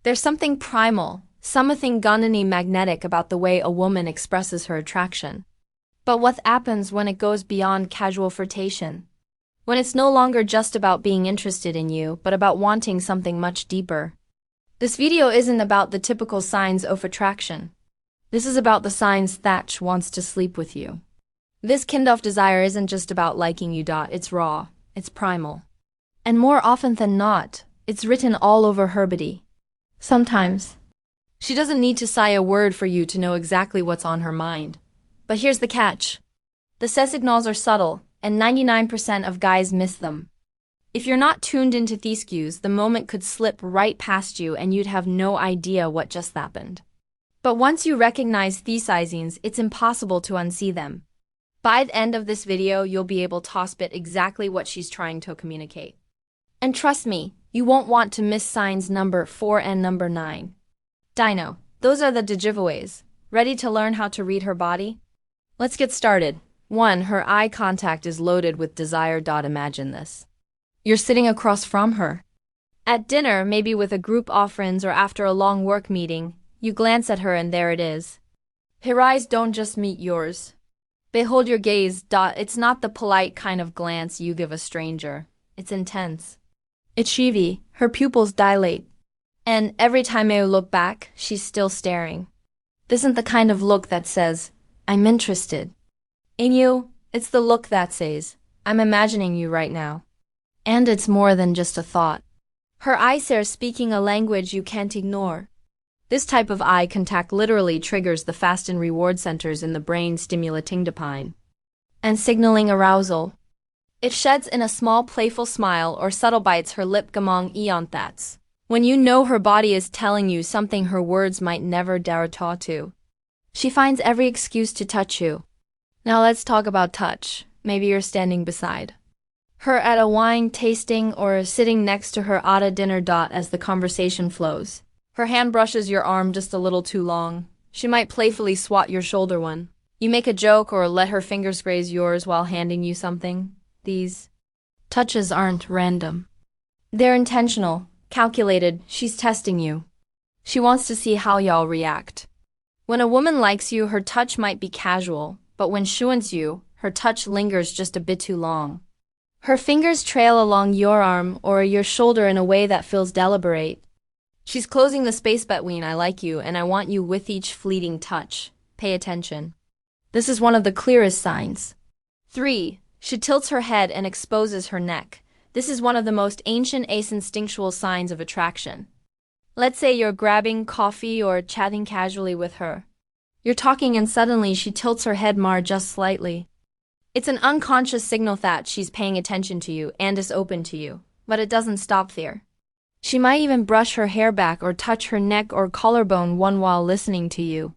There's something primal, something gunny magnetic about the way a woman expresses her attraction. But what happens when it goes beyond casual flirtation? When it's no longer just about being interested in you, but about wanting something much deeper? This video isn't about the typical signs of attraction. This is about the signs Thatch wants to sleep with you. This kind of desire isn't just about liking you. It's raw, it's primal. And more often than not, it's written all over her body. Sometimes. She doesn't need to say a word for you to know exactly what's on her mind. But here's the catch. The signals are subtle, and 99% of guys miss them. If you're not tuned into these cues, the moment could slip right past you and you'd have no idea what just happened. But once you recognize these signs, it's impossible to unsee them. By the end of this video, you'll be able to spot exactly what she's trying to communicate. And trust me, you won't want to miss signs number 4 and number 9. Dino, those are the giveaways. Ready to learn how to read her body? Let's get started. 1. Her eye contact is loaded with desire. Imagine this. You're sitting across from her. At dinner, maybe with a group of friends or after a long work meeting, you glance at her and there it is. Her eyes don't just meet yours. Behold your gaze. It's not the polite kind of glance you give a stranger. It's intense. It's sheevy, her pupils dilate. And every time you look back, she's still staring. This isn't the kind of look that says, I'm interested in you. It's the look that says, I'm imagining you right now. And it's more than just a thought. Her eyes are speaking a language you can't ignore. This type of eye contact literally triggers the fast and reward centers in the brain, stimulating dopamine and signaling arousal. It sheds in a small playful smile or subtle bites her lip gamong eon. That's when you know her body is telling you something her words might never dare talk to. She finds every excuse to touch you. Now let's talk about touch. Maybe you're standing beside her at a wine tasting or sitting next to her at a dinner. As the conversation flows, her hand brushes your arm just a little too long. She might playfully swat your shoulder one. You make a joke or let her fingers graze yours while handing you something. These touches aren't random. They're intentional, calculated. She's testing you. She wants to see how y'all react. When a woman likes you, her touch might be casual, but when she wants you, her touch lingers just a bit too long. Her fingers trail along your arm or your shoulder in a way that feels deliberate. She's closing the space between I like you and I want you with each fleeting touch. Pay attention. This is one of the clearest signs. 3. She tilts her head and exposes her neck. This is one of the most ancient instinctual signs of attraction. Let's say you're grabbing coffee or chatting casually with her. You're talking and suddenly she tilts her head just slightly. It's an unconscious signal that she's paying attention to you and is open to you, but it doesn't stop there. She might even brush her hair back or touch her neck or collarbone one while listening to you.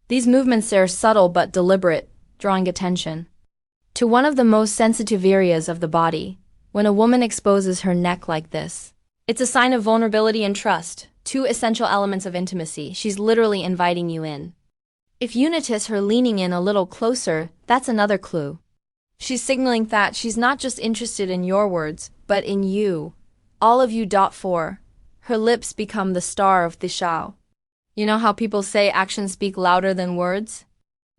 These movements are subtle but deliberate, drawing attention to one of the most sensitive areas of the body. When a woman exposes her neck like this, it's a sign of vulnerability and trust, 2 essential elements of intimacy. She's literally inviting you in. If you notice her leaning in a little closer, that's another clue. She's signaling that she's not just interested in your words, but in you. All of you. 4. Her lips become the star of the show. You know how people say actions speak louder than words?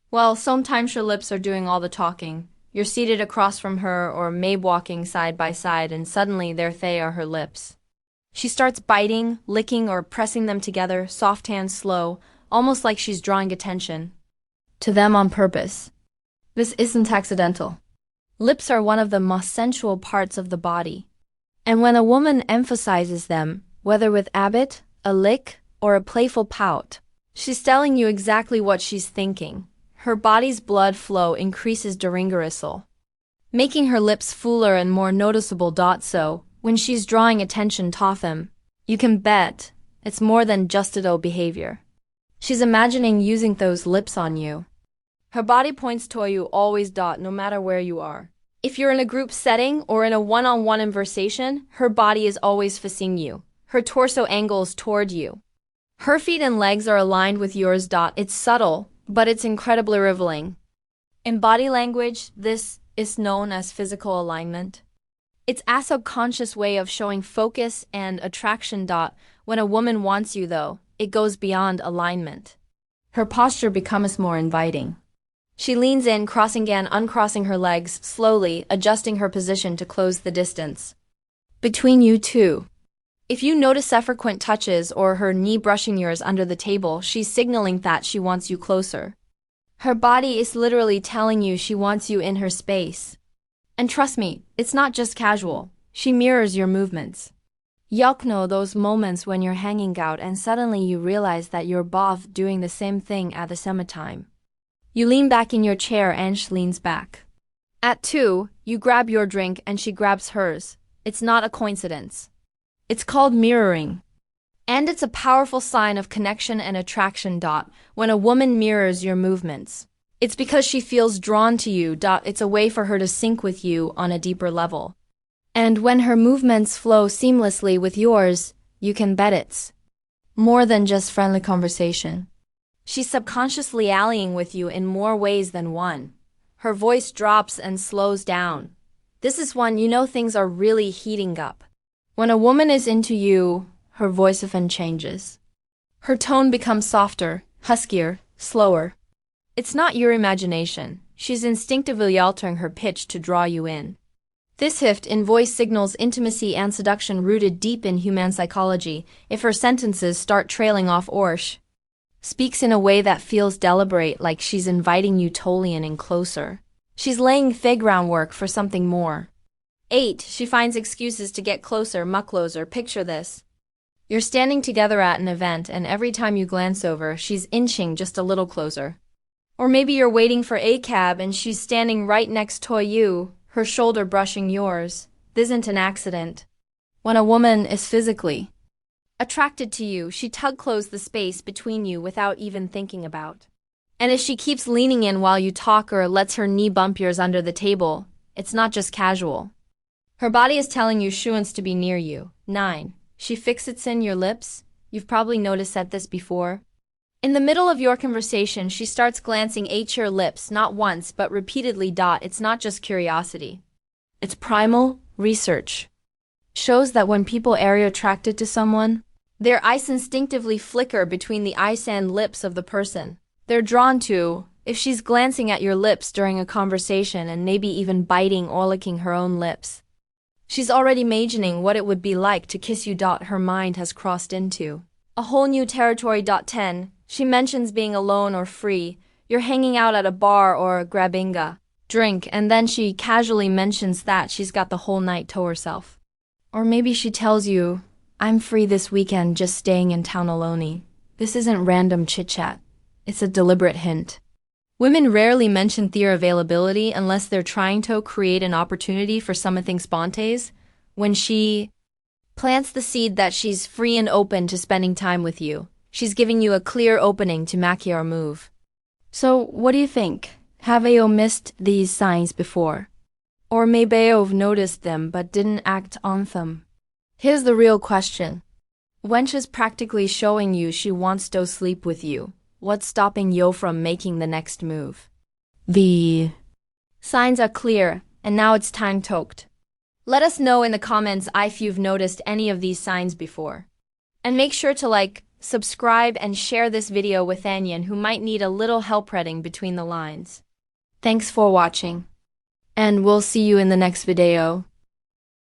Well, sometimes her lips are doing all the talking. You're seated across from her or maybe walking side by side and suddenly there they are, her lips. She starts biting, licking or pressing them together, soft hands, slow, almost like she's drawing attention to them on purpose. This isn't accidental. Lips are one of the most sensual parts of the body. And when a woman emphasizes them, whether with a bit, a lick, or a playful pout, she's telling you exactly what she's thinking. Her body's blood flow increases during rehearsal, making her lips fuller and more noticeable. So, when she's drawing attention to them, you can bet it's more than just adult behavior. She's imagining using those lips on you. Her body points to you always. No matter where you are. If you're in a group setting or in a one-on-one conversation, her body is always facing you. Her torso angles toward you. Her feet and legs are aligned with yours. It's subtle, but it's incredibly revealing. In body language, this is known as physical alignment. It's a subconscious way of showing focus and attraction. When a woman wants you though, it goes beyond alignment. Her posture becomes more inviting. She leans in, crossing and uncrossing her legs, slowly adjusting her position to close the distance between you two. If you notice frequent touches or her knee brushing yours under the table, she's signaling that she wants you closer. Her body is literally telling you she wants you in her space. And trust me, it's not just casual. She mirrors your movements. Y'all know those moments when you're hanging out and suddenly you realize that you're both doing the same thing at the same time. You lean back in your chair and she leans back. At 2, you grab your drink and she grabs hers. It's not a coincidence. It's called mirroring. And it's a powerful sign of connection and attraction. When a woman mirrors your movements, it's because she feels drawn to you. It's a way for her to sync with you on a deeper level. And when her movements flow seamlessly with yours, you can bet it's more than just friendly conversation. She's subconsciously allying with you in more ways than one. Her voice drops and slows down. This is when you know things are really heating up. When a woman is into you, her voice often changes. Her tone becomes softer, huskier, slower. It's not your imagination. She's instinctively altering her pitch to draw you in. This shift in voice signals intimacy and seduction rooted deep in human psychology. If her sentences start trailing off or she speaks in a way that feels deliberate, like she's inviting you totally in closer, she's laying the groundwork for something more. 8. She finds excuses to get closer, much closer. Picture this. You're standing together at an event and every time you glance over, she's inching just a little closer. Or maybe you're waiting for a cab and she's standing right next to you, her shoulder brushing yours. This isn't an accident. When a woman is physically attracted to you, she closes the space between you without even thinking about. And if she keeps leaning in while you talk or lets her knee bump yours under the table, it's not just casual. Her body is telling you she wants to be near you. 9. She fixates in your lips. You've probably noticed this before. In the middle of your conversation, she starts glancing at your lips, not once but repeatedly. It's not just curiosity. It's primal research. Shows that when people are attracted to someone, their eyes instinctively flicker between the eyes and lips of the person they're drawn to. If she's glancing at your lips during a conversation and maybe even biting or licking her own lips, she's already imagining what it would be like to kiss you. Her mind has crossed into a whole new territory. 10. She mentions being alone or free. You're hanging out at a bar or grabbing a drink, and then she casually mentions that she's got the whole night to herself. Or maybe she tells you, I'm free this weekend, just staying in town alone. This isn't random chit-chat. It's a deliberate hint. Women rarely mention their availability unless they're trying to create an opportunity for something spontaneous. When she plants the seed that she's free and open to spending time with you, she's giving you a clear opening to make your move. So, what do you think? Have you missed these signs before? Or maybe you've noticed them but didn't act on them? Here's the real question. When she's practically showing you she wants to sleep with you, what's stopping you from making the next move? The signs are clear, and now it's time to act. Let us know in the comments if you've noticed any of these signs before. And make sure to like, subscribe, and share this video with anyone who might need a little help reading between the lines. Thanks for watching, and we'll see you in the next video.